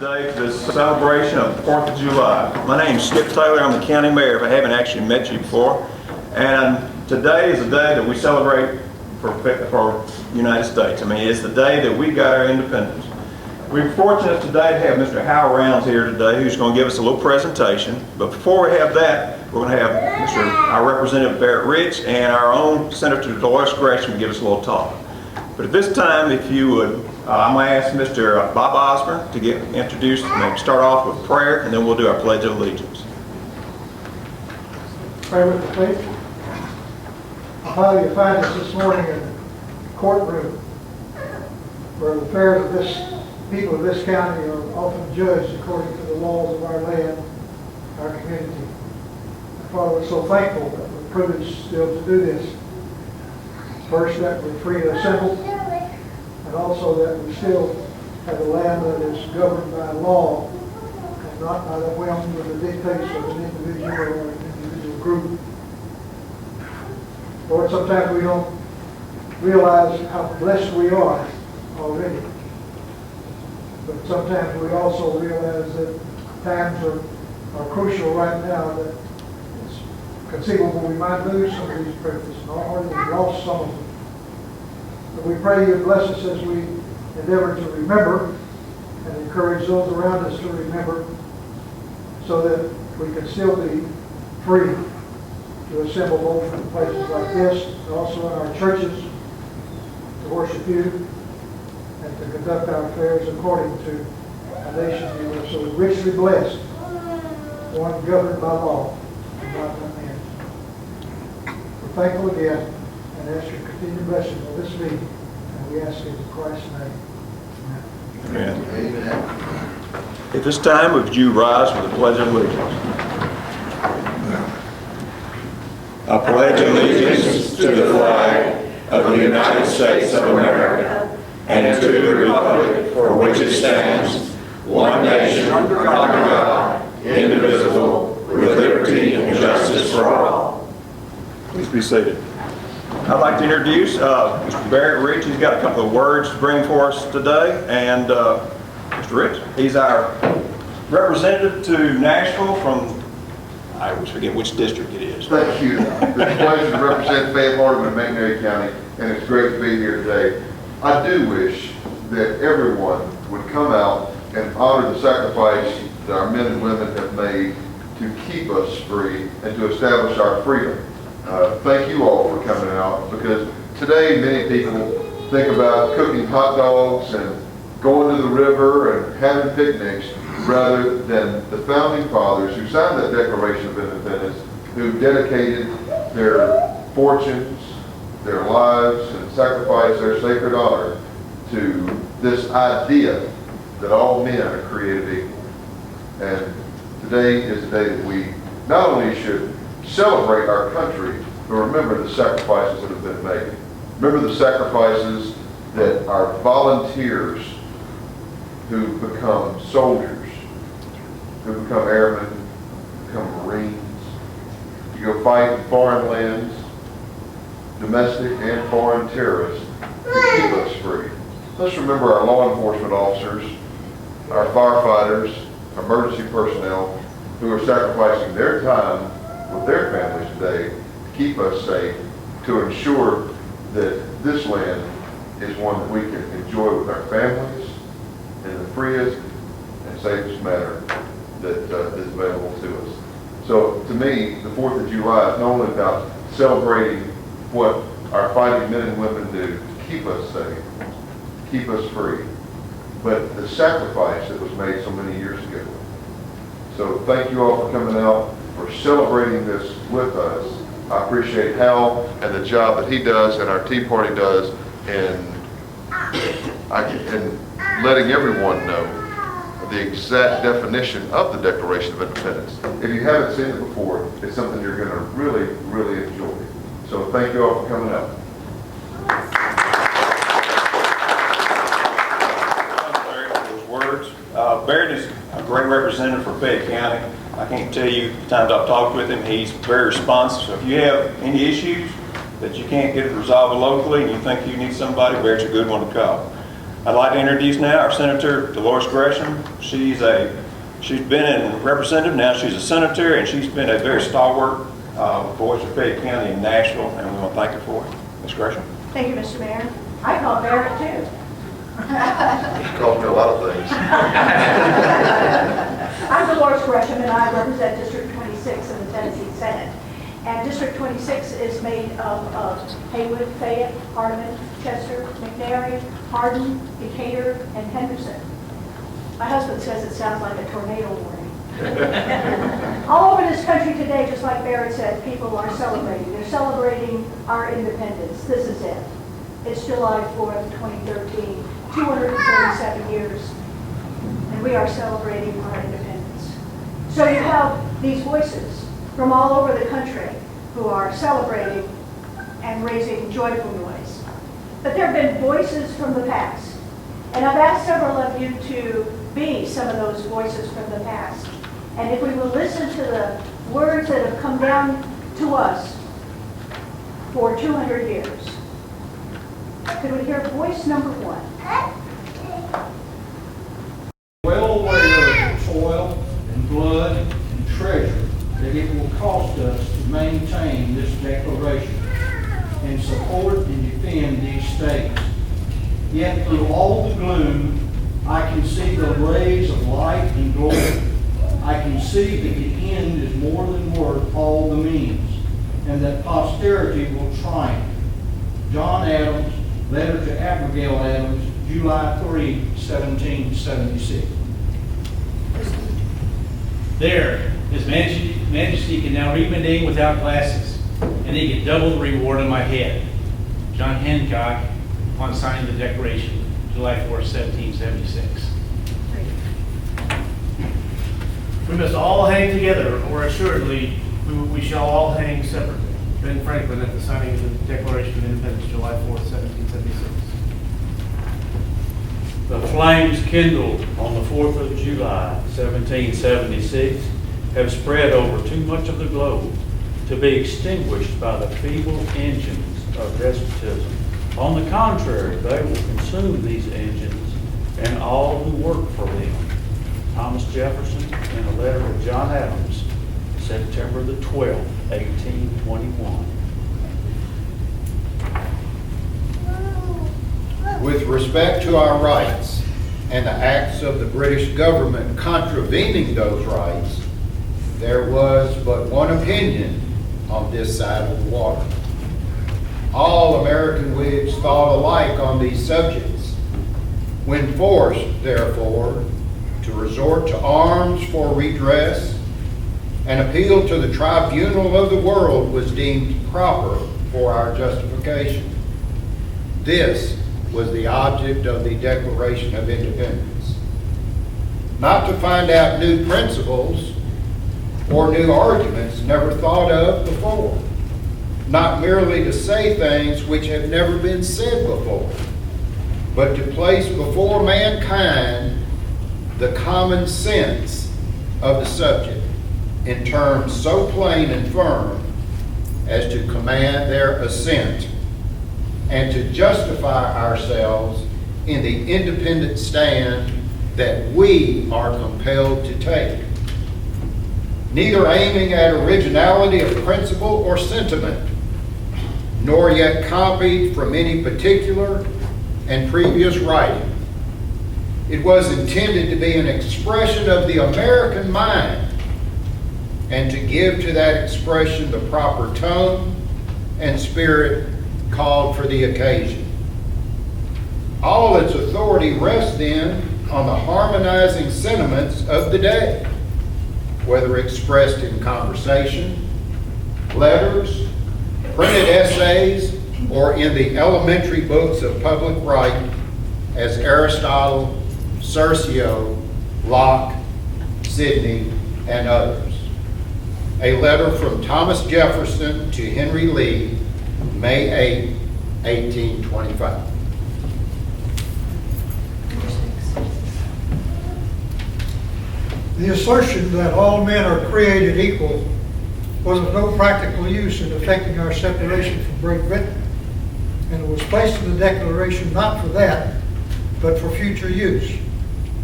today for this celebration of the 4th of July. My name is Skip Taylor. I'm the county mayor if I haven't actually met you before. And today is the day that we celebrate for the United States. I mean, it's the day that we got our independence. We're fortunate today to have Mr. Hal Rounds here today, who's going to give us a little presentation. But before we have that, we're going to have our Representative Barrett Rich and our own Senator Dolores Gresham give us a little talk. But at this time, if you would, I'm going to ask Mr. Bob Osborne to get introduced and start off with prayer, and then we'll do our Pledge of Allegiance. Pray with the faith. Father, you find us this morning in the courtroom where the affairs of this people of this county are often judged according to the laws of our land, our community. And Father, we're so thankful that we're privileged still to do this. First, that we're free to assemble, and also that we still have a land that is governed by law and not by the whims or the dictates of an individual or an individual group. Lord, sometimes we don't realize how blessed we are already. But sometimes we also realize that times are crucial right now, that it's conceivable we might lose some of these privileges, or we've lost some of them. But we pray you bless us as we endeavor to remember and encourage those around us to remember, so that we can still be free to assemble both in places like this and also in our churches to worship you and to conduct our affairs according to a nation you are so richly blessed, one governed by law and not by man. We're thankful again and ask your continued blessing on this meeting, and we ask it in Christ's name. Amen. Amen. At this time, would you rise for the Pledge of Allegiance? I pledge allegiance to the flag of the United States of America and to the republic for which it stands, one nation under God, indivisible, with liberty and justice for all. Please be seated. I'd like to introduce Mr. Barrett Rich. He's got a couple of words to bring for us today. And Mr. Rich, he's our representative to Nashville from, I always forget which district it is. Thank you. It's a pleasure to represent Fayette, Hardeman, and McNairy County, and it's great to be here today. I do wish that everyone would come out and honor the sacrifice that our men and women have made to keep us free and to establish our freedom. Thank you all for coming out, because today many people think about cooking hot dogs and going to the river and having picnics rather than the founding fathers who signed that Declaration of Independence, who dedicated their fortunes, their lives, and sacrificed their sacred honor to this idea that all men are created equal. And today is the day that we not only should celebrate our country, but remember the sacrifices that have been made. Remember the sacrifices that our volunteers who become soldiers, who become airmen, become Marines, to go fight in foreign lands, domestic and foreign terrorists, to keep us free. Let's remember our law enforcement officers, our firefighters, emergency personnel who are sacrificing their time with their families today to keep us safe, to ensure that this land is one that we can enjoy with our families in the freest and safest manner that is available to us. So to me, the 4th of July is not only about celebrating what our fighting men and women do to keep us safe, keep us free, but the sacrifice that was made so many years ago. So thank you all for coming out, for celebrating this with us. I appreciate Hal and the job that he does and our Tea Party does in letting everyone know the exact definition of the Declaration of Independence. If you haven't seen it before, it's something you're going to really, really enjoy. So thank you all for coming out. Those words. Barrett is a great representative for Fayette County. I can't tell you the times I've talked with him, he's very responsive. So if you have any issues that you can't get resolved locally and you think you need somebody, Barrett's a good one to call. I'd like to introduce now our Senator Dolores Gresham. She's been a representative, now she's a senator, and she's been a very stalwart voice of Fayette County in Nashville, and we want to thank her for it. Ms. Gresham. Thank you, Mr. Mayor. I call Barrett too. She calls me a lot of things. I'm Dolores Gresham, and I represent District 26 in the Tennessee Senate. And District 26 is made up of Haywood, Fayette, Hardeman, Chester, McNairy, Hardin, Decatur, and Henderson. My husband says it sounds like a tornado warning. All over this country today, just like Barrett said, people are celebrating. They're celebrating our independence. This is it. It's July 4th, 2013, 237 years, and we are celebrating our independence. So you have these voices from all over the country who are celebrating and raising joyful noise. But there have been voices from the past, and I've asked several of you to be some of those voices from the past. And if we will listen to the words that have come down to us for 200 years, could we hear voice number one? Well aware of the toil and blood and treasure that it will cost us to maintain this declaration and support and defend these states. Yet through all the gloom, I can see the rays of light and glory. I can see that the end is more than worth all the means, and that posterity will triumph. John Adams, letter to Abigail Adams, July 3, 1776. There, His Majesty can now read my name without glasses, and he can double the reward on my head. John Hancock, upon signing the Declaration, July 4, 1776. We must all hang together, or assuredly we shall all hang separately. Ben Franklin at the signing of the Declaration of Independence, July 4, 1776. The flames kindled on the 4th of July, 1776, have spread over too much of the globe to be extinguished by the feeble engines of despotism. On the contrary, they will consume these engines and all who work for them. Thomas Jefferson, in a letter to John Adams, September the 12th, 1821. With respect to our rights and the acts of the British government contravening those rights, there was but one opinion on this side of the water. All American Whigs thought alike on these subjects. When forced, therefore, to resort to arms for redress, an appeal to the tribunal of the world was deemed proper for our justification. This was the object of the Declaration of Independence. Not to find out new principles or new arguments never thought of before. Not merely to say things which have never been said before, but to place before mankind the common sense of the subject in terms so plain and firm as to command their assent, and to justify ourselves in the independent stand that we are compelled to take, neither aiming at originality of principle or sentiment, nor yet copied from any particular and previous writing. It was intended to be an expression of the American mind, and to give to that expression the proper tone and spirit called for the occasion. All its authority rests then on the harmonizing sentiments of the day, whether expressed in conversation, letters, printed essays, or in the elementary books of public right as Aristotle, Cercio, Locke, Sidney, and others. A letter from Thomas Jefferson to Henry Lee, May 8, 1825. The assertion that all men are created equal was of no practical use in effecting our separation from Great Britain, and it was placed in the Declaration not for that, but for future use.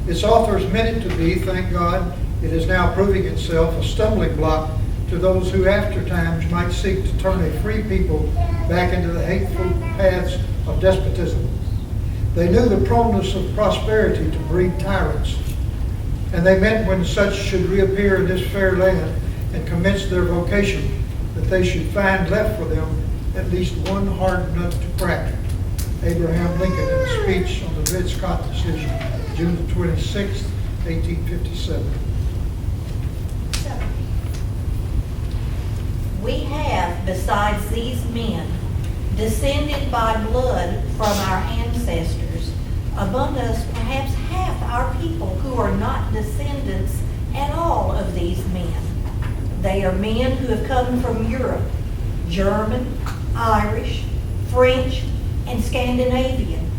Its authors meant it to be, thank God, it is now proving itself a stumbling block to those who after times might seek to turn a free people back into the hateful paths of despotism. They knew the proneness of prosperity to breed tyrants, and they meant when such should reappear in this fair land and commence their vocation, that they should find left for them at least one hard nut to crack. Abraham Lincoln in a speech on the Dred Scott decision, June 26, 1857. We have, besides these men, descended by blood from our ancestors, among us perhaps half our people who are not descendants at all of these men. They are men who have come from Europe, German, Irish, French, and Scandinavian.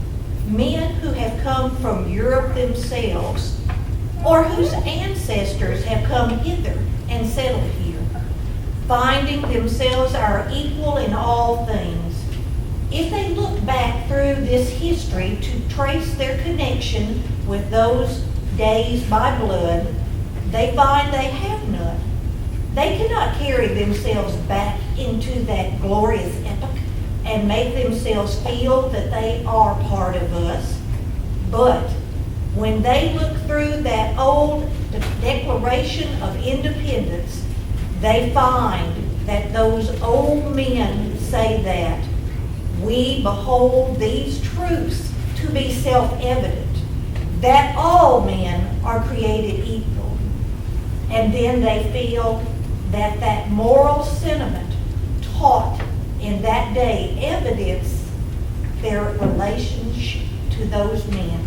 Men who have come from Europe themselves, or whose ancestors have come hither and settled here, finding themselves our equal in all things. If they look back through this history to trace their connection with those days by blood, they find they have none. They cannot carry themselves back into that glorious epoch and make themselves feel that they are part of us. But when they look through that old Declaration of Independence, they find that those old men say that we behold these truths to be self-evident, that all men are created equal. And then they feel that that moral sentiment taught in that day evidenced their relationship to those men,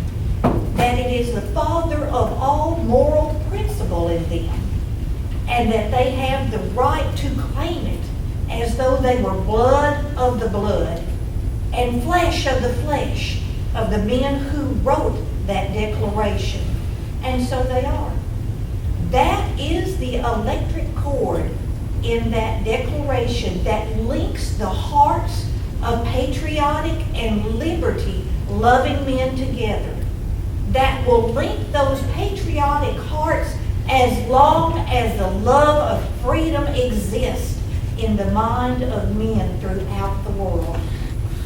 that it is the father of all moral principle in them, and that they have the right to claim it as though they were blood of the blood and flesh of the flesh of the men who wrote that declaration. And so they are. That is the electric cord in that declaration that links the hearts of patriotic and liberty-loving men together. That will link those patriotic hearts as long as the love of freedom exists in the mind of men throughout the world.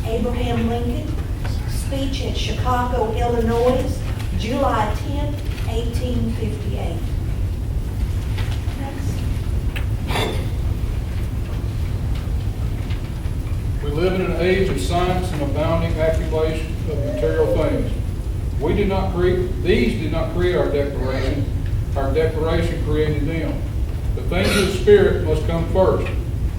Abraham Lincoln, speech at Chicago, Illinois, July 10, 1858. We live in an age of science and abounding accumulation of material things. These did not create our declaration. Our declaration created them. The things of the Spirit must come first.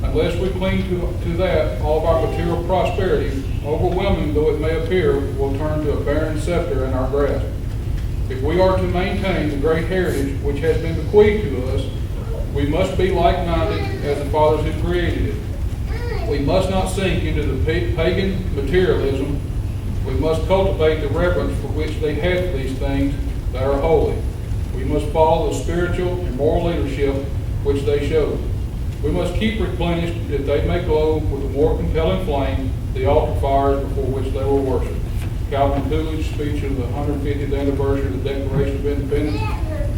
Unless we cling to that, all of our material prosperity, overwhelming though it may appear, will turn to a barren scepter in our grasp. If we are to maintain the great heritage which has been bequeathed to us, we must be like-minded as the fathers who created it. We must not sink into the pagan materialism. We must cultivate the reverence for which they had for these things that are holy. We must follow the spiritual and moral leadership which they showed. We must keep replenished that they may glow with a more compelling flame the altar fires before which they were worshipped. Calvin Coolidge, speech of the 150th anniversary of the Declaration of Independence,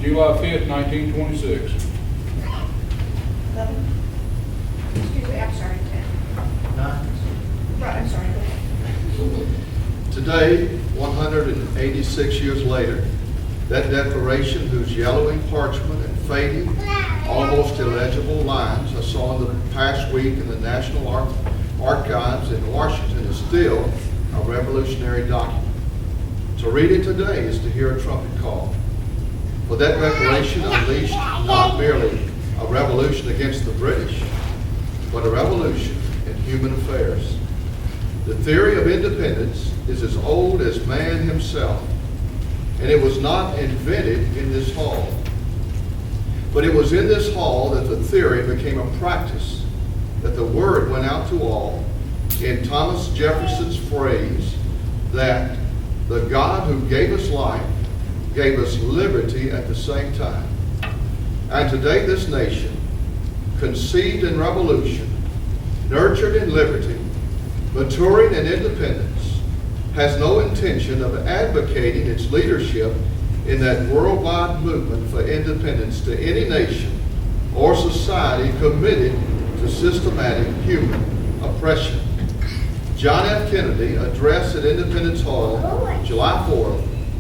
July 5th, 1926. Excuse me, I'm sorry. Right, I'm sorry. Today, 186 years later, that declaration, whose yellowing parchment and fading, almost illegible lines I saw in the past week in the National Archives in Washington, is still a revolutionary document. To read it today is to hear a trumpet call. For that declaration unleashed not merely a revolution against the British, but a revolution in human affairs. The theory of independence is as old as man himself, and it was not invented in this hall. But it was in this hall that the theory became a practice, that the word went out to all, in Thomas Jefferson's phrase, that the God who gave us life gave us liberty at the same time. And today this nation, conceived in revolution, nurtured in liberty, maturing in independence, has no intention of advocating its leadership in that worldwide movement for independence to any nation or society committed to systematic human oppression. John F. Kennedy, addressed at Independence Hall, July 4,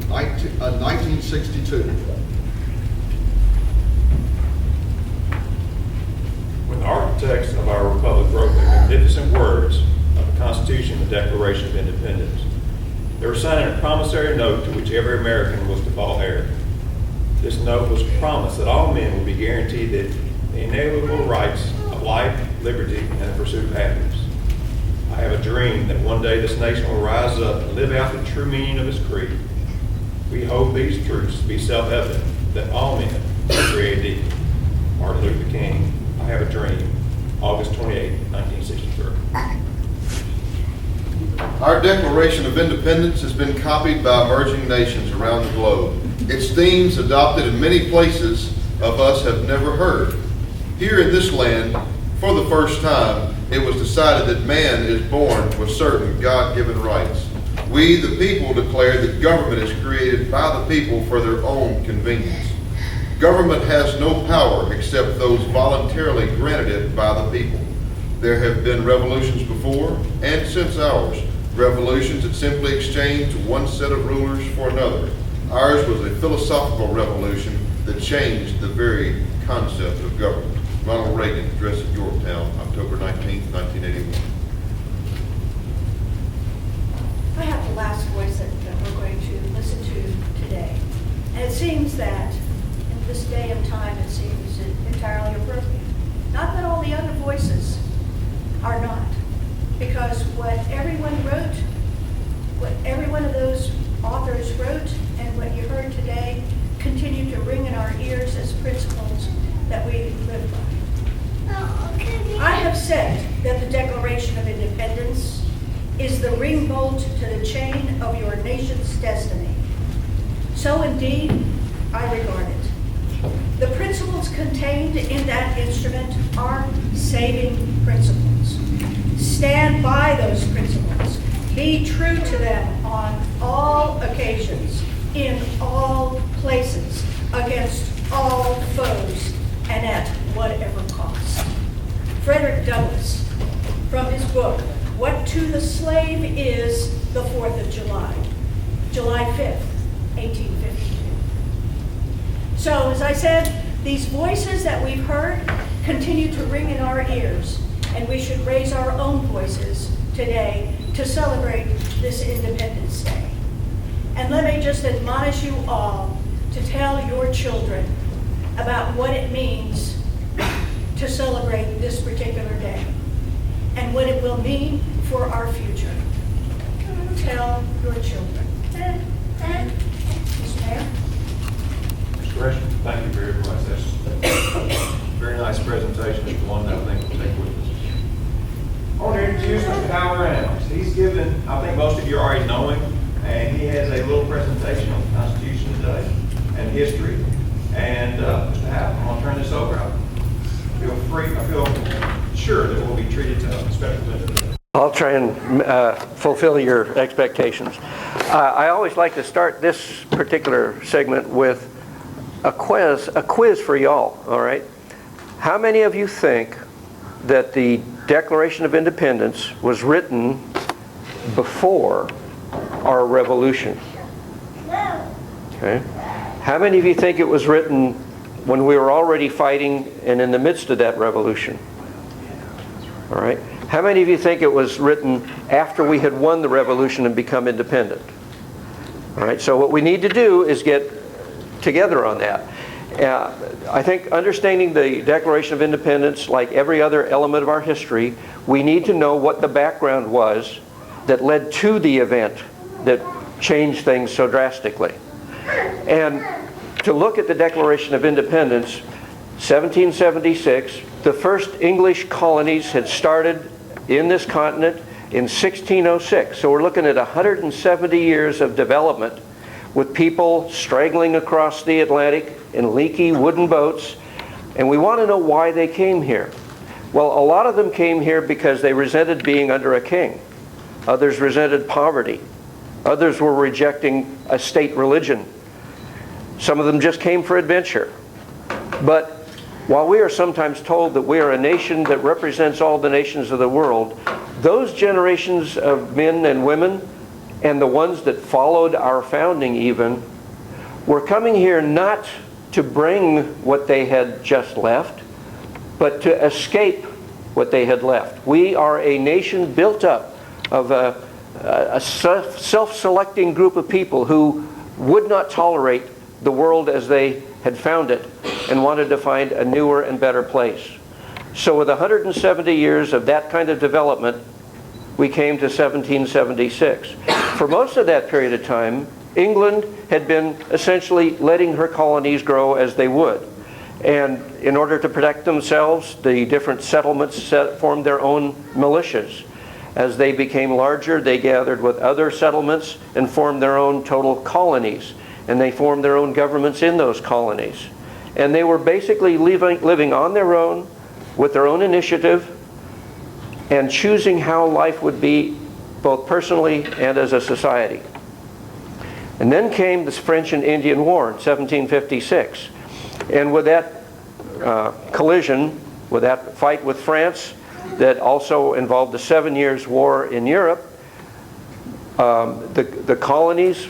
1962. When the architects of our republic wrote the magnificent words of the Constitution and the Declaration of Independence, they were signing a promissory note to which every American was to fall heir. This note was a promise that all men would be guaranteed the inalienable rights of life, liberty, and the pursuit of happiness. I have a dream that one day this nation will rise up and live out the true meaning of its creed. We hold these truths to be self-evident, that all men are created equal. Martin Luther King, I have a dream, August 28, 1963. Our Declaration of Independence has been copied by emerging nations around the globe. Its themes, adopted in many places, of us have never heard. Here in this land, for the first time, it was decided that man is born with certain God-given rights. We, the people, declare that government is created by the people for their own convenience. Government has no power except those voluntarily granted it by the people. There have been revolutions before and since ours, revolutions that simply exchanged one set of rulers for another. Ours was a philosophical revolution that changed the very concept of government. Ronald Reagan, address at Yorktown, October 19, 1981. I have the last voice that we're going to listen to today. And it seems that in this day and time, it seems entirely appropriate. Not that all the other voices are not, because what everyone wrote, what every one of those authors wrote, and what you heard today continue to ring in our ears as principles that we live by. I have said that the Declaration of Independence is the ring bolt to the chain of your nation's destiny. So indeed, I regard it. The principles contained in that instrument are saving principles. Stand by those principles. Be true to them on all occasions, in all places, against all foes, and at whatever cost. Frederick Douglass, from his book, What to the Slave is the 4th of July, July 5th, 1852. So, as I said, these voices that we've heard continue to ring in our ears, and we should raise our own voices today to celebrate this Independence Day. And let me just admonish you all to tell your children about what it means to celebrate this particular day and what it will mean for our future. Tell your children. Mr. Mayor? Mr. Gresham, thank you very much. That's a very nice presentation. It's one that I think we'll take with us. I want to introduce Mr. Hal Rounds. He's given, I think most of you already know him, and he has a little presentation on the Constitution today and history. And Mr. Hal, I'm going to turn this over. I feel sure that we'll be treated to a special visit. I'll try and fulfill your expectations. I always like to start this particular segment with a quiz for y'all, all right? How many of you think that the Declaration of Independence was written before our revolution? Okay. How many of you think it was written when we were already fighting and in the midst of that revolution? All right. How many of you think it was written after we had won the revolution and become independent? All right. So what we need to do is get together on that. I think understanding the Declaration of Independence, like every other element of our history, we need to know what the background was that led to the event that changed things so drastically. And to look at the Declaration of Independence, 1776, the first English colonies had started in this continent in 1606. So we're looking at 170 years of development with people straggling across the Atlantic in leaky wooden boats. And we want to know why they came here. Well, a lot of them came here because they resented being under a king. Others resented poverty. Others were rejecting a state religion. Some of them just came for adventure. But while we are sometimes told that we are a nation that represents all the nations of the world, those generations of men and women, and the ones that followed our founding even, were coming here not to bring what they had just left, but to escape what they had left. We are a nation built up of a self-selecting group of people who would not tolerate the world as they had found it and wanted to find a newer and better place. So with 170 years of that kind of development, we came to 1776. For most of that period of time, England had been essentially letting her colonies grow as they would. And in order to protect themselves, the different settlements formed their own militias. As they became larger, they gathered with other settlements and formed their own total colonies. And they formed their own governments in those colonies. And they were basically living on their own, with their own initiative, and choosing how life would be both personally and as a society. And then came the French and Indian War in 1756. And with that collision, with that fight with France, that also involved the 7 Years' War in Europe, the colonies,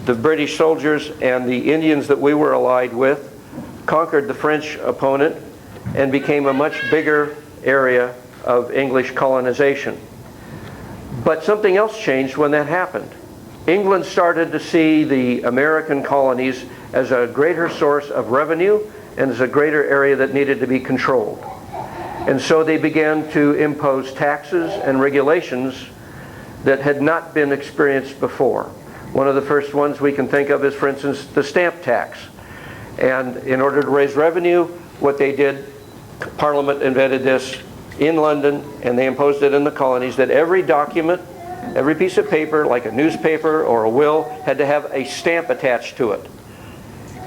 the British soldiers, and the Indians that we were allied with conquered the French opponent and became a much bigger area of English colonization. But something else changed when that happened. England started to see the American colonies as a greater source of revenue and as a greater area that needed to be controlled. And so they began to impose taxes and regulations that had not been experienced before. One of the first ones we can think of is, for instance, the stamp tax. And in order to raise revenue, what they did, Parliament invented this in London, and they imposed it in the colonies, that every document, every piece of paper, like a newspaper or a will, had to have a stamp attached to it.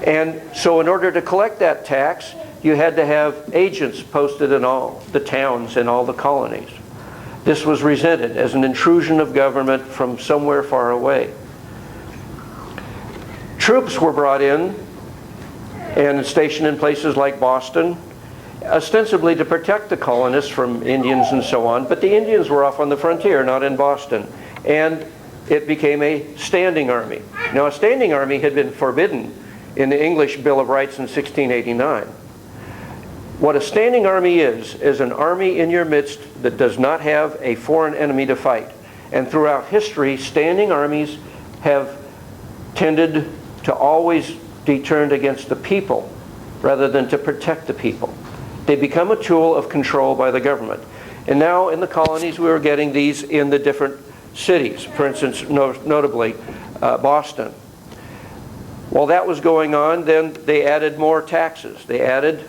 And so in order to collect that tax, you had to have agents posted in all the towns and all the colonies. This was resented as an intrusion of government from somewhere far away. Troops were brought in and stationed in places like Boston, ostensibly to protect the colonists from Indians and so on, but the Indians were off on the frontier, not in Boston. And it became a standing army. Now, a standing army had been forbidden in the English Bill of Rights in 1689. What a standing army is an army in your midst that does not have a foreign enemy to fight. And throughout history, standing armies have tended to always be turned against the people rather than to protect the people. They become a tool of control by the government. And now in the colonies we were getting these in the different cities. For instance, notably Boston. While that was going on, then they added more taxes. They added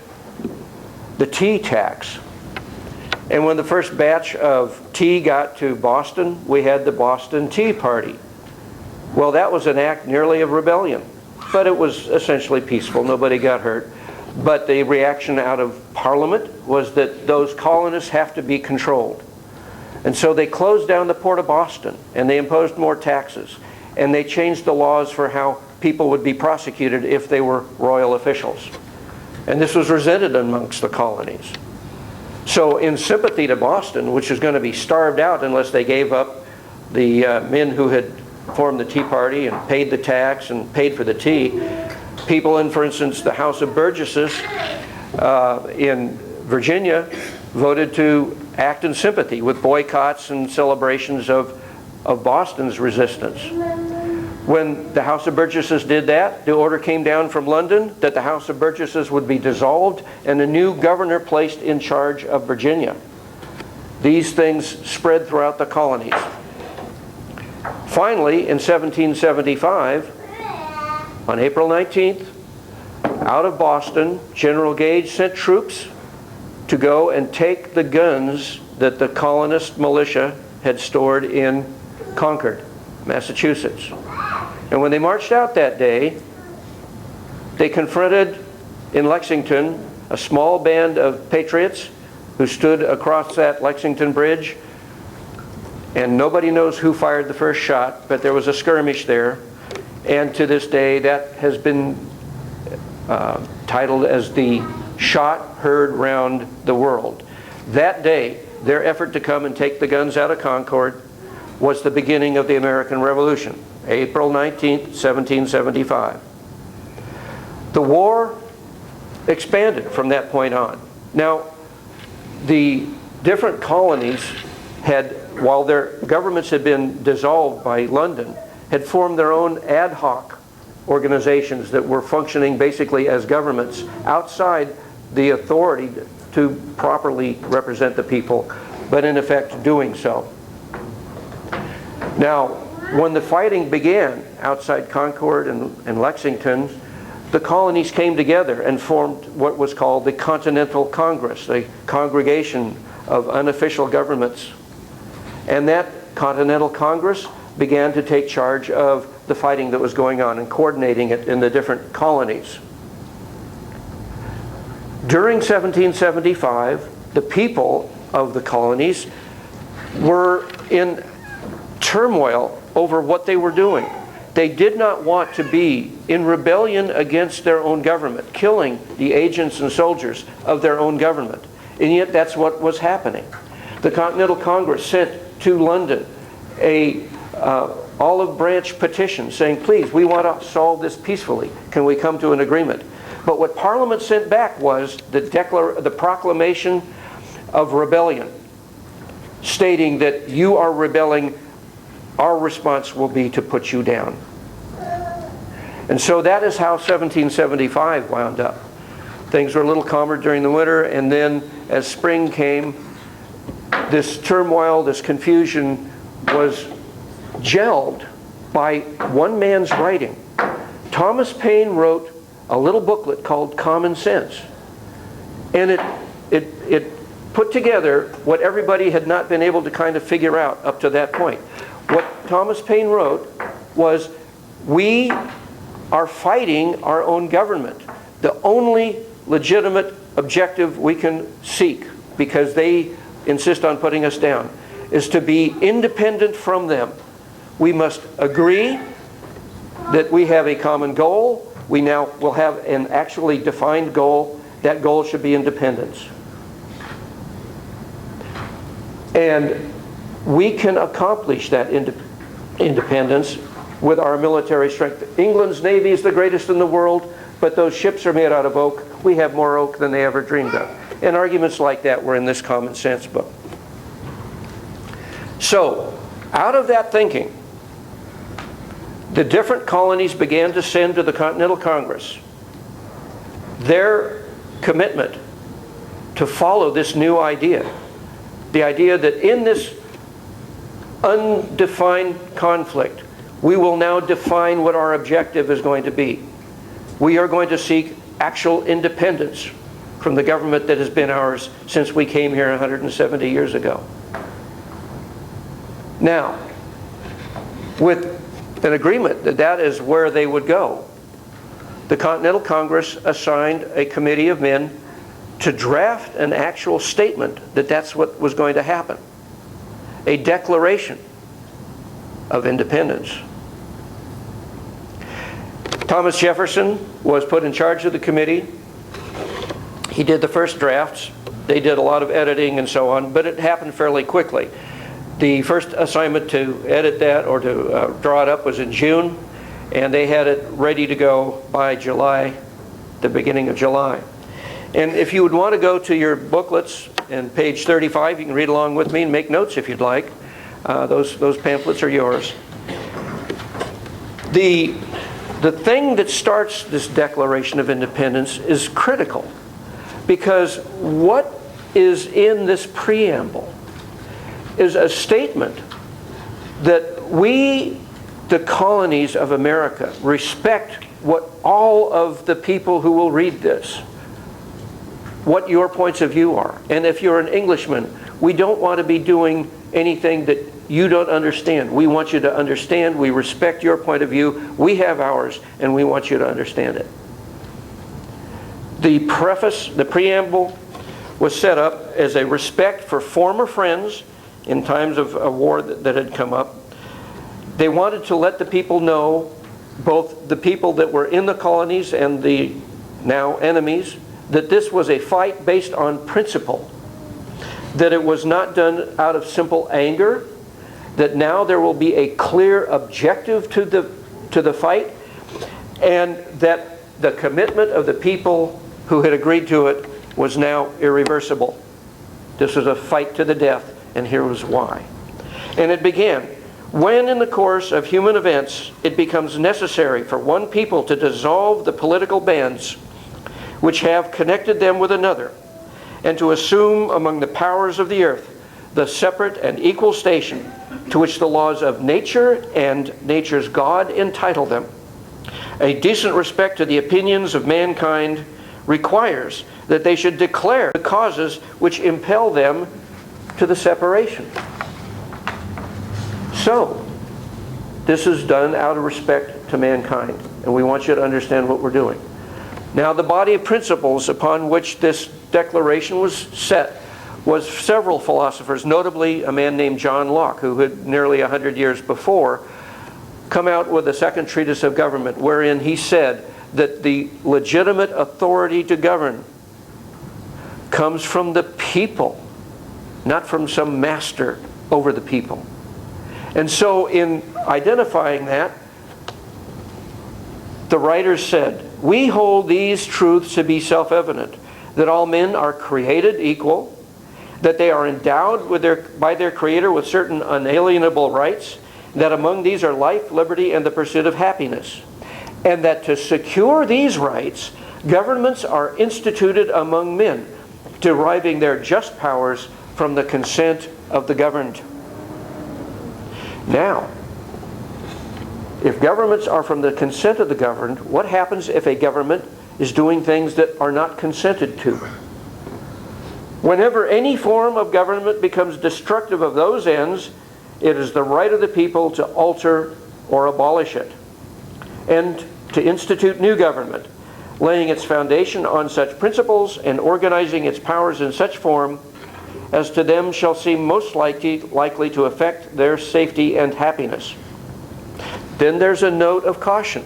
the tea tax. And when the first batch of tea got to Boston, we had the Boston Tea Party. Well, that was an act nearly of rebellion, but it was essentially peaceful. Nobody got hurt. But the reaction out of Parliament was that those colonists have to be controlled. And so they closed down the port of Boston, and they imposed more taxes. And they changed the laws for how people would be prosecuted if they were royal officials. And this was resented amongst the colonies. So in sympathy to Boston, which was going to be starved out unless they gave up the men who had formed the Tea Party and paid the tax and paid for the tea, people in, for instance, the House of Burgesses in Virginia voted to act in sympathy with boycotts and celebrations of Boston's resistance. When the House of Burgesses did that, the order came down from London that the House of Burgesses would be dissolved and a new governor placed in charge of Virginia. These things spread throughout the colonies. Finally, in 1775, on April 19th, out of Boston, General Gage sent troops to go and take the guns that the colonist militia had stored in Concord, Massachusetts. And when they marched out that day, they confronted in Lexington a small band of patriots who stood across that Lexington Bridge And nobody knows who fired the first shot, but there was a skirmish there. And to this day, that has been titled as the shot heard round the world. That day, their effort to come and take the guns out of Concord was the beginning of the American Revolution, April 19th, 1775. The war expanded from that point on. Now, the different colonies had, while their governments had been dissolved by London, had formed their own ad hoc organizations that were functioning basically as governments outside the authority to properly represent the people, but in effect doing so. Now, when the fighting began outside Concord and Lexington, the colonies came together and formed what was called the Continental Congress, a congregation of unofficial governments. And that Continental Congress began to take charge of the fighting that was going on and coordinating it in the different colonies. During 1775, the people of the colonies were in turmoil over what they were doing. They did not want to be in rebellion against their own government, killing the agents and soldiers of their own government. And yet that's what was happening. The Continental Congress sent to London a olive branch petition saying, please, we want to solve this peacefully. Can we come to an agreement? But what Parliament sent back was the proclamation of rebellion, stating that you are rebelling, our response will be to put you down. And so that is how 1775 wound up. Things were a little calmer during the winter, and then as spring came, this turmoil, this confusion was gelled by one man's writing. Thomas Paine wrote a little booklet called Common Sense. And it put together what everybody had not been able to kind of figure out up to that point. What Thomas Paine wrote was, we are fighting our own government. The only legitimate objective we can seek, because they insist on putting us down, is to be independent from them. We must agree that we have a common goal. We now will have an actually defined goal. That goal should be independence. And we can accomplish that independence with our military strength. England's navy is the greatest in the world, but those ships are made out of oak. We have more oak than they ever dreamed of. And arguments like that were in this Common Sense book. So, out of that thinking, the different colonies began to send to the Continental Congress their commitment to follow this new idea. The idea that in this undefined conflict, we will now define what our objective is going to be. We are going to seek actual independence from the government that has been ours since we came here 170 years ago. Now, with an agreement that that is where they would go, the Continental Congress assigned a committee of men to draft an actual statement that that's what was going to happen. A declaration of independence. Thomas Jefferson was put in charge of the committee. He did the first drafts. They did a lot of editing and so on, but it happened fairly quickly. The first assignment to edit that or to draw it up was in June, and they had it ready to go by July, the beginning of July. And if you would want to go to your booklets and page 35, you can read along with me and make notes if you'd like. Those pamphlets are yours. The thing that starts this Declaration of Independence is critical, because what is in this preamble is a statement that we, the colonies of America, respect what all of the people who will read this, what your points of view are. And if you're an Englishman, we don't want to be doing anything that you don't understand. We want you to understand. We respect your point of view. We have ours, and we want you to understand it. The preface, the preamble, was set up as a respect for former friends in times of a war that had come up. They wanted to let the people know, both the people that were in the colonies and the now enemies, that this was a fight based on principle, that it was not done out of simple anger, that now there will be a clear objective to the fight, and that the commitment of the people who had agreed to it was now irreversible. This was a fight to the death, and here was why. And it began when, in the course of human events, it becomes necessary for one people to dissolve the political bands which have connected them with another, and to assume among the powers of the earth the separate and equal station to which the laws of nature and nature's God entitle them. A decent respect to the opinions of mankind requires that they should declare the causes which impel them to the separation. So, this is done out of respect to mankind, and we want you to understand what we're doing. Now, the body of principles upon which this declaration was set was several philosophers, notably a man named John Locke, who had nearly 100 years before come out with a second treatise of government, wherein he said that the legitimate authority to govern comes from the people, not from some master over the people. And so in identifying that, the writers said, "We hold these truths to be self-evident, that all men are created equal, that they are endowed by their Creator with certain unalienable rights, that among these are life, liberty, and the pursuit of happiness, and that to secure these rights, governments are instituted among men, deriving their just powers from the consent of the governed." Now, if governments are from the consent of the governed, what happens if a government is doing things that are not consented to? Whenever any form of government becomes destructive of those ends, it is the right of the people to alter or abolish it, and to institute new government, laying its foundation on such principles and organizing its powers in such form as to them shall seem most likely to affect their safety and happiness. Then there's a note of caution.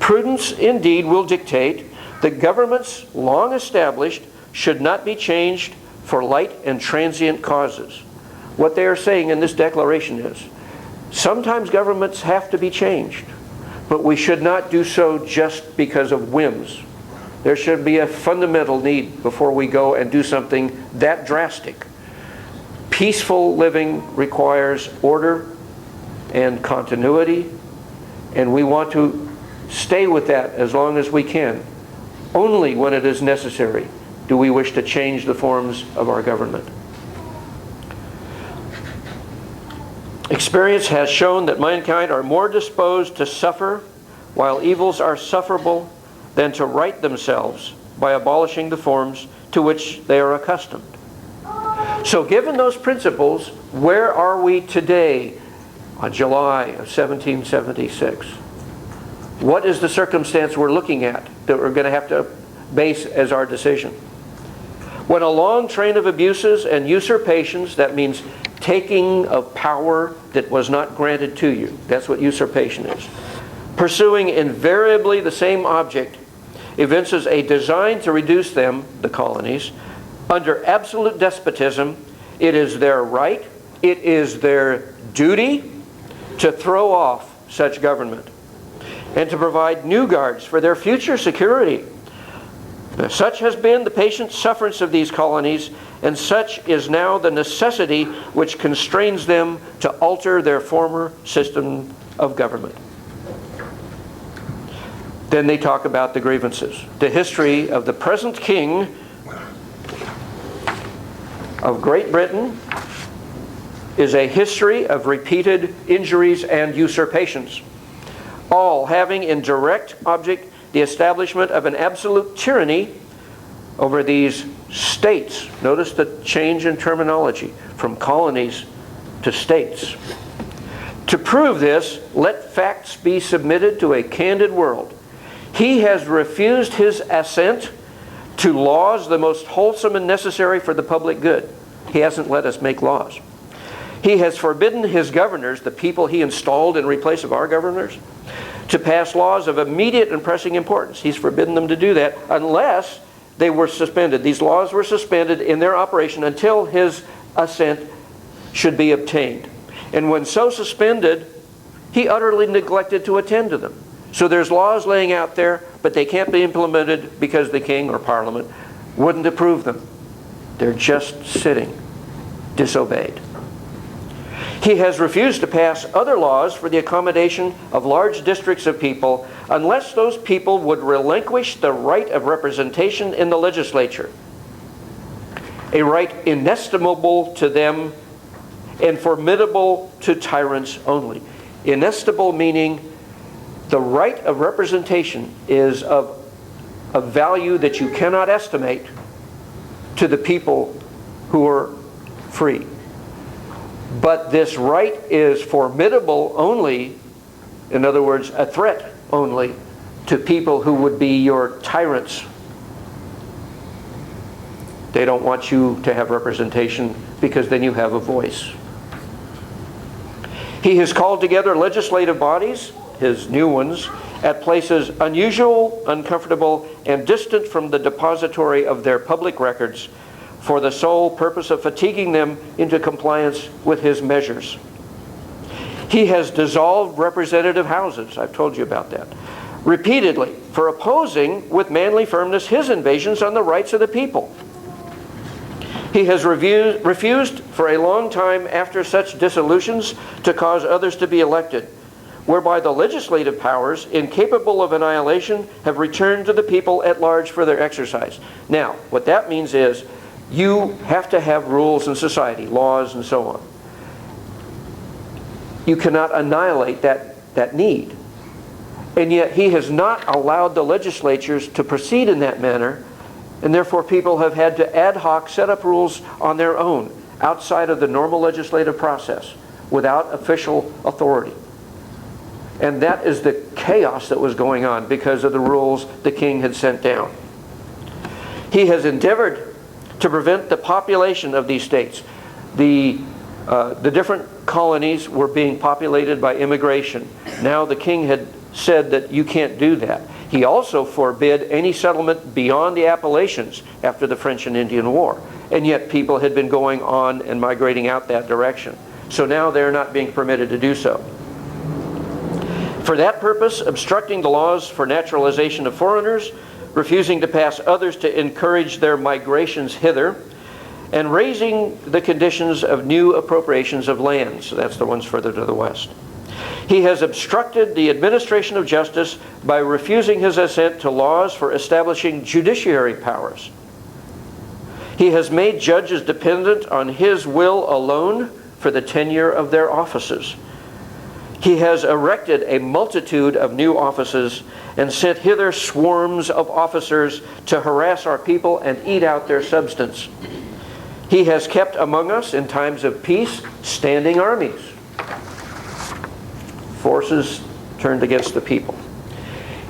Prudence indeed will dictate that governments long established should not be changed for light and transient causes. What they are saying in this declaration is, sometimes governments have to be changed, but we should not do so just because of whims. There should be a fundamental need before we go and do something that drastic. Peaceful living requires order and continuity, and we want to stay with that as long as we can. Only when it is necessary do we wish to change the forms of our government. Experience has shown that mankind are more disposed to suffer while evils are sufferable than to right themselves by abolishing the forms to which they are accustomed. So given those principles, where are we today on July of 1776? What is the circumstance we're looking at that we're going to have to base as our decision? When a long train of abuses and usurpations, that means taking of power that was not granted to you. That's what usurpation is. Pursuing invariably the same object evinces a design to reduce them, the colonies, under absolute despotism. It is their right, it is their duty to throw off such government and to provide new guards for their future security. Such has been the patient sufferance of these colonies, and such is now the necessity which constrains them to alter their former system of government. Then they talk about the grievances. The history of the present king of Great Britain is a history of repeated injuries and usurpations, all having in direct object the establishment of an absolute tyranny over these states. Notice the change in terminology from colonies to states. To prove this, let facts be submitted to a candid world. He has refused his assent to laws the most wholesome and necessary for the public good. He hasn't let us make laws. He has forbidden his governors, the people he installed in place of our governors, to pass laws of immediate and pressing importance. He's forbidden them to do that unless they were suspended. These laws were suspended in their operation until his assent should be obtained. And when so suspended, he utterly neglected to attend to them. So there's laws laying out there, but they can't be implemented because the king or parliament wouldn't approve them. They're just sitting, disobeyed. He has refused to pass other laws for the accommodation of large districts of people unless those people would relinquish the right of representation in the legislature, a right inestimable to them and formidable to tyrants only. Inestimable meaning the right of representation is of a value that you cannot estimate to the people who are free. But this right is formidable only, in other words, a threat only, to people who would be your tyrants. They don't want you to have representation because then you have a voice. He has called together legislative bodies, his new ones, at places unusual, uncomfortable, and distant from the depository of their public records for the sole purpose of fatiguing them into compliance with his measures. He has dissolved representative houses, I've told you about that, repeatedly for opposing with manly firmness his invasions on the rights of the people. He has refused for a long time after such dissolutions to cause others to be elected, whereby the legislative powers, incapable of annihilation, have returned to the people at large for their exercise. Now, what that means is you have to have rules in society, laws and so on. You cannot annihilate that need. And yet he has not allowed the legislatures to proceed in that manner, and therefore people have had to ad hoc set up rules on their own, outside of the normal legislative process, without official authority. And that is the chaos that was going on because of the rules the king had sent down. He has endeavored to prevent the population of these states. The different colonies were being populated by immigration. Now the king had said that you can't do that. He also forbid any settlement beyond the Appalachians after the French and Indian War. And yet people had been going on and migrating out that direction. So now they're not being permitted to do so. For that purpose, obstructing the laws for naturalization of foreigners, refusing to pass others to encourage their migrations hither, and raising the conditions of new appropriations of lands. So that's the ones further to the west. He has obstructed the administration of justice by refusing his assent to laws for establishing judiciary powers. He has made judges dependent on his will alone for the tenure of their offices. He has erected a multitude of new offices and sent hither swarms of officers to harass our people and eat out their substance. He has kept among us in times of peace standing armies, forces turned against the people.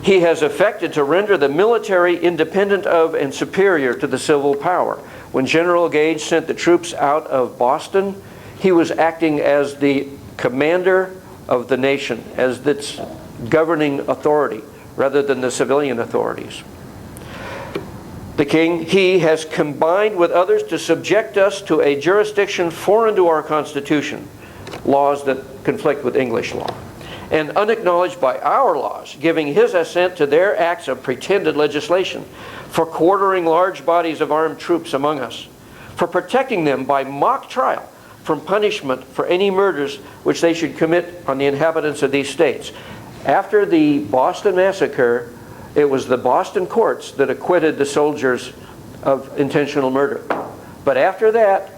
He has affected to render the military independent of and superior to the civil power. When General Gage sent the troops out of Boston, he was acting as the commander of the nation, as its governing authority, rather than the civilian authorities. The king, he has combined with others to subject us to a jurisdiction foreign to our Constitution, laws that conflict with English law, and unacknowledged by our laws, giving his assent to their acts of pretended legislation, for quartering large bodies of armed troops among us, for protecting them by mock trial from punishment for any murders which they should commit on the inhabitants of these states. After the Boston Massacre, it was the Boston courts that acquitted the soldiers of intentional murder. But after that,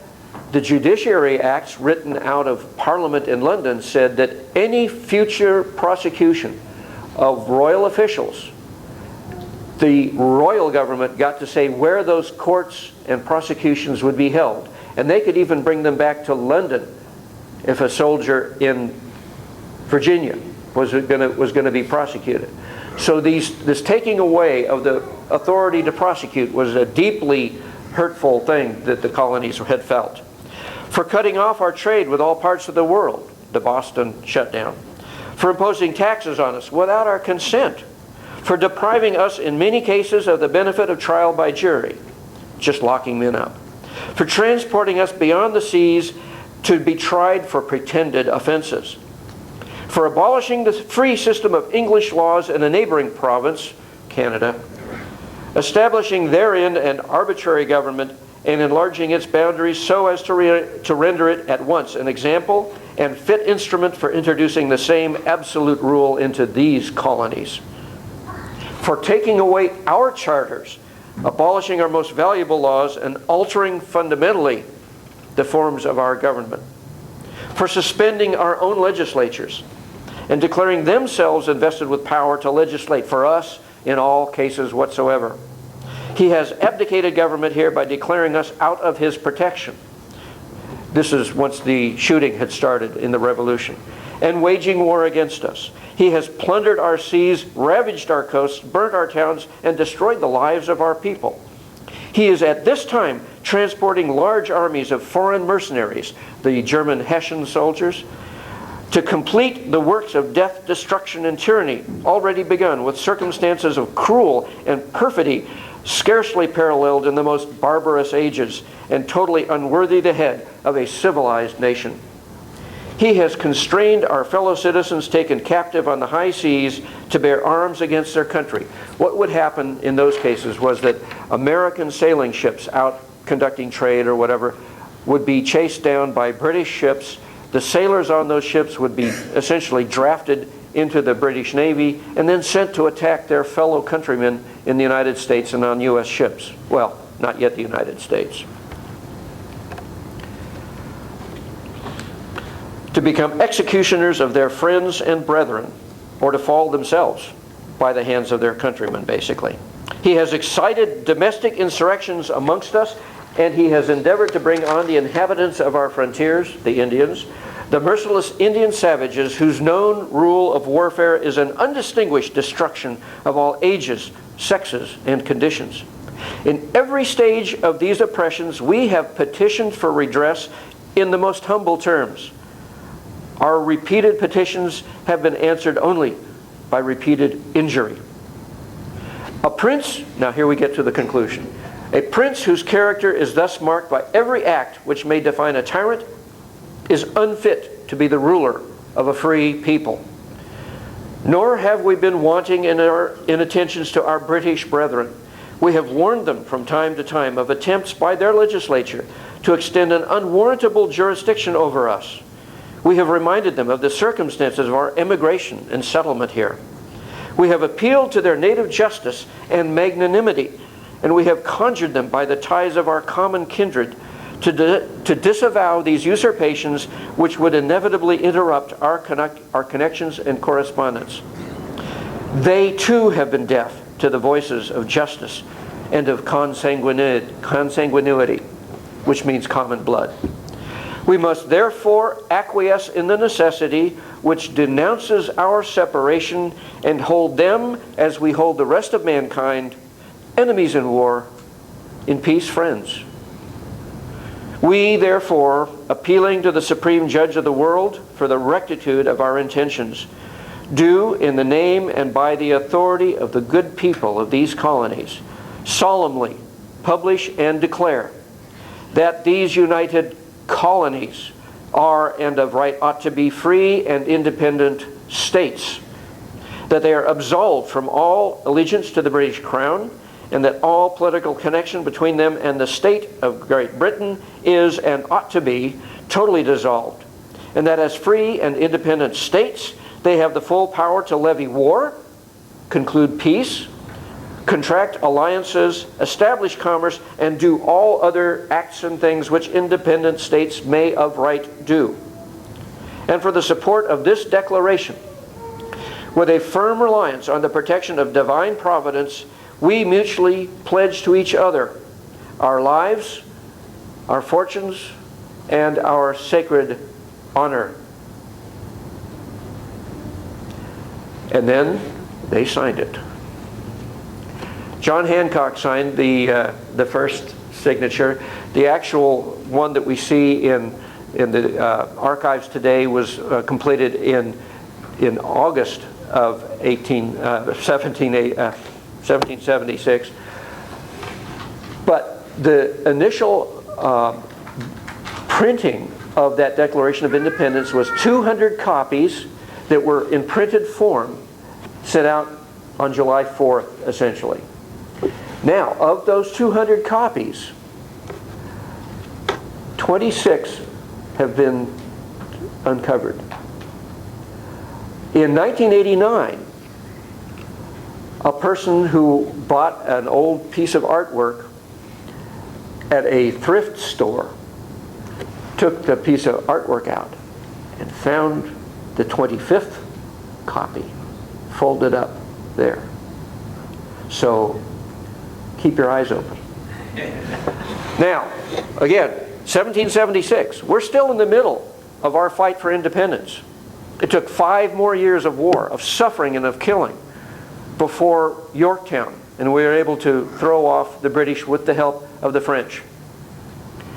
the Judiciary Acts written out of Parliament in London said that any future prosecution of royal officials, the royal government got to say where those courts and prosecutions would be held. And they could even bring them back to London if a soldier in Virginia was going to be prosecuted. So this taking away of the authority to prosecute was a deeply hurtful thing that the colonies had felt. for cutting off our trade with all parts of the world, the Boston shutdown, for imposing taxes on us without our consent, for depriving us in many cases of the benefit of trial by jury, just locking men up, for transporting us beyond the seas to be tried for pretended offenses, for abolishing the free system of English laws in a neighboring province, Canada, establishing therein an arbitrary government and enlarging its boundaries so as to render it at once an example and fit instrument for introducing the same absolute rule into these colonies, for taking away our charters, abolishing our most valuable laws, and altering fundamentally the forms of our government, for suspending our own legislatures and declaring themselves invested with power to legislate for us in all cases whatsoever. He has abdicated government here by declaring us out of his protection. This is once the shooting had started in the revolution, and waging war against us. He has plundered our seas, ravaged our coasts, burnt our towns, and destroyed the lives of our people. He is at this time transporting large armies of foreign mercenaries, the German Hessian soldiers, to complete the works of death, destruction, and tyranny already begun with circumstances of cruel and perfidy scarcely paralleled in the most barbarous ages and totally unworthy the head of a civilized nation. He has constrained our fellow citizens taken captive on the high seas to bear arms against their country. What would happen in those cases was that American sailing ships out conducting trade or whatever would be chased down by British ships. The sailors on those ships would be essentially drafted into the British Navy and then sent to attack their fellow countrymen in the United States and on U.S. ships. Well, not yet the United States. To become executioners of their friends and brethren, or to fall themselves by the hands of their countrymen, basically. He has excited domestic insurrections amongst us, and he has endeavored to bring on the inhabitants of our frontiers, the Indians, the merciless Indian savages whose known rule of warfare is an undistinguished destruction of all ages, sexes, and conditions. In every stage of these oppressions, we have petitioned for redress in the most humble terms. Our repeated petitions have been answered only by repeated injury. A prince, now here we get to the conclusion, a prince whose character is thus marked by every act which may define a tyrant is unfit to be the ruler of a free people. Nor have we been wanting in attentions to our British brethren. We have warned them from time to time of attempts by their legislature to extend an unwarrantable jurisdiction over us. We have reminded them of the circumstances of our emigration and settlement here. We have appealed to their native justice and magnanimity, and we have conjured them by the ties of our common kindred to disavow these usurpations which would inevitably interrupt our connections and correspondence. They too have been deaf to the voices of justice and of consanguinity, which means common blood. We must therefore acquiesce in the necessity which denounces our separation and hold them, as we hold the rest of mankind, enemies in war, in peace friends. We, therefore, appealing to the Supreme Judge of the world for the rectitude of our intentions, do, in the name and by the authority of the good people of these colonies, solemnly publish and declare that these united colonies are and of right ought to be free and independent states, that they are absolved from all allegiance to the British Crown, and that all political connection between them and the state of Great Britain is and ought to be totally dissolved, and that as free and independent states they have the full power to levy war, conclude peace, contract alliances, establish commerce, and do all other acts and things which independent states may of right do. And for the support of this declaration, with a firm reliance on the protection of divine providence, we mutually pledge to each other our lives, our fortunes, and our sacred honor. And then they signed it. John Hancock signed the first signature. The actual one that we see in the archives today was completed in August of 1776. But the initial printing of that Declaration of Independence was 200 copies that were in printed form sent out on July 4th, essentially. Now, of those 200 copies, 26 have been uncovered. In 1989, a person who bought an old piece of artwork at a thrift store took the piece of artwork out and found the 25th copy folded up there. So keep your eyes open. Now, again, 1776, we're still in the middle of our fight for independence. It took 5 more years of war, of suffering and of killing before Yorktown, and we were able to throw off the British with the help of the French.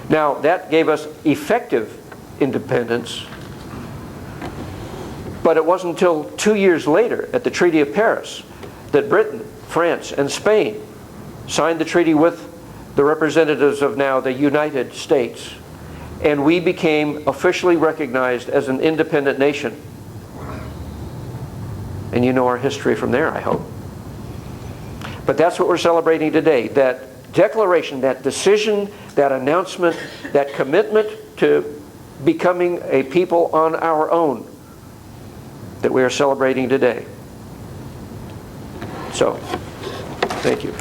Now, that gave us effective independence, but it wasn't until 2 years later, at the Treaty of Paris, that Britain, France, and Spain signed the treaty with the representatives of now the United States, and we became officially recognized as an independent nation. And you know our history from there, I hope. But that's what we're celebrating today, that declaration, that decision, that announcement, that commitment to becoming a people on our own that we are celebrating today. So, thank you.